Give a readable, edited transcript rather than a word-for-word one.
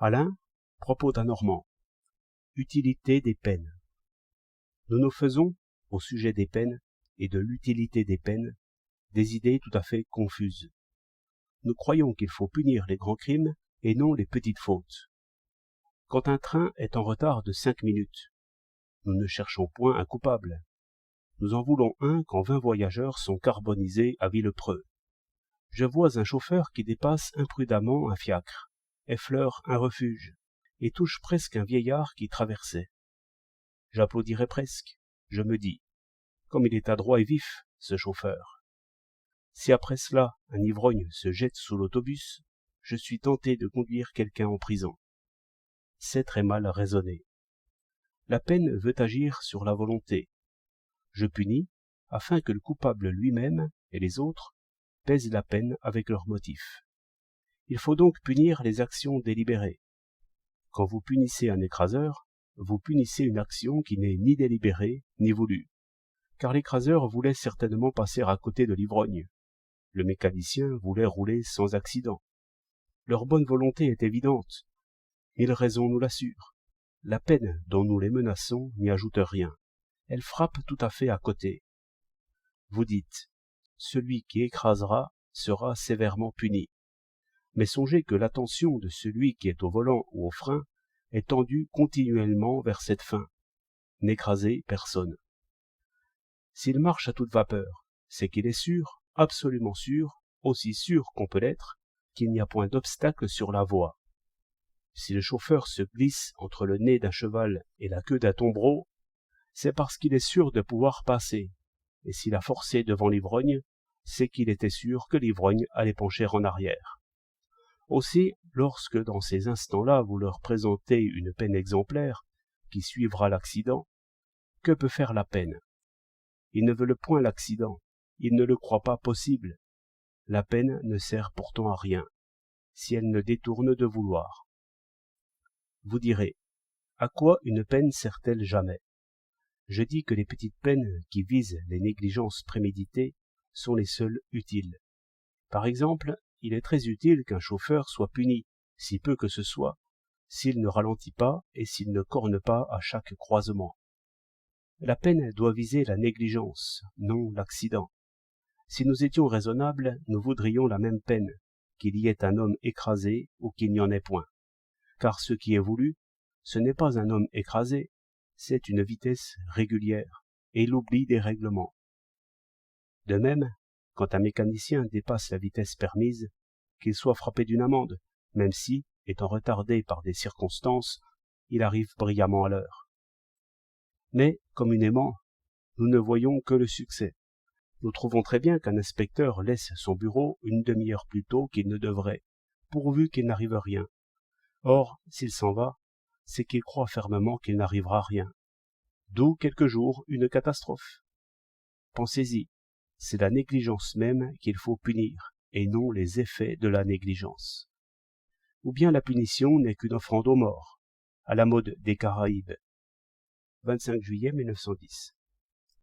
Alain, propos d'un Normand. Utilité des peines. Nous nous faisons, au sujet des peines et de l'utilité des peines, des idées tout à fait confuses. Nous croyons qu'il faut punir les grands crimes et non les petites fautes. Quand un train est en retard de 5 minutes, nous ne cherchons point un coupable. Nous en voulons un quand 20 voyageurs sont carbonisés à Villepreux. Je vois un chauffeur qui dépasse imprudemment un fiacre, effleure un refuge, et touche presque un vieillard qui traversait. J'applaudirais presque, je me dis, comme il est adroit et vif, ce chauffeur. Si après cela un ivrogne se jette sous l'autobus, je suis tenté de conduire quelqu'un en prison. C'est très mal raisonné. La peine veut agir sur la volonté. Je punis, afin que le coupable lui-même et les autres pèsent la peine avec leurs motifs. Il faut donc punir les actions délibérées. Quand vous punissez un écraseur, vous punissez une action qui n'est ni délibérée ni voulue, car l'écraseur voulait certainement passer à côté de l'ivrogne. Le mécanicien voulait rouler sans accident. Leur bonne volonté est évidente. 1000 raisons nous l'assurent. La peine dont nous les menaçons n'y ajoute rien. Elle frappe tout à fait à côté. Vous dites, celui qui écrasera sera sévèrement puni. Mais songez que l'attention de celui qui est au volant ou au frein est tendue continuellement vers cette fin, n'écraser personne. S'il marche à toute vapeur, c'est qu'il est sûr, absolument sûr, aussi sûr qu'on peut l'être, qu'il n'y a point d'obstacle sur la voie. Si le chauffeur se glisse entre le nez d'un cheval et la queue d'un tombereau, c'est parce qu'il est sûr de pouvoir passer, et s'il a forcé devant l'ivrogne, c'est qu'il était sûr que l'ivrogne allait pencher en arrière. Aussi, lorsque dans ces instants-là vous leur présentez une peine exemplaire, qui suivra l'accident, que peut faire la peine? Ils ne veulent point l'accident, ils ne le croient pas possible. La peine ne sert pourtant à rien, si elle ne détourne de vouloir. Vous direz, à quoi une peine sert-elle jamais? Je dis que les petites peines qui visent les négligences préméditées sont les seules utiles. Par exemple, il est très utile qu'un chauffeur soit puni, si peu que ce soit, s'il ne ralentit pas et s'il ne corne pas à chaque croisement. La peine doit viser la négligence, non l'accident. Si nous étions raisonnables, nous voudrions la même peine, qu'il y ait un homme écrasé ou qu'il n'y en ait point. Car ce qui est voulu, ce n'est pas un homme écrasé, c'est une vitesse régulière et l'oubli des règlements. De même, quand un mécanicien dépasse la vitesse permise, qu'il soit frappé d'une amende, même si, étant retardé par des circonstances, il arrive brillamment à l'heure. Mais, communément, nous ne voyons que le succès. Nous trouvons très bien qu'un inspecteur laisse son bureau une demi-heure plus tôt qu'il ne devrait, pourvu qu'il n'arrive rien. Or, s'il s'en va, c'est qu'il croit fermement qu'il n'arrivera rien. D'où quelques jours une catastrophe. Pensez-y, c'est la négligence même qu'il faut punir, et non les effets de la négligence. Ou bien la punition n'est qu'une offrande aux morts, à la mode des Caraïbes. 25 juillet 1910.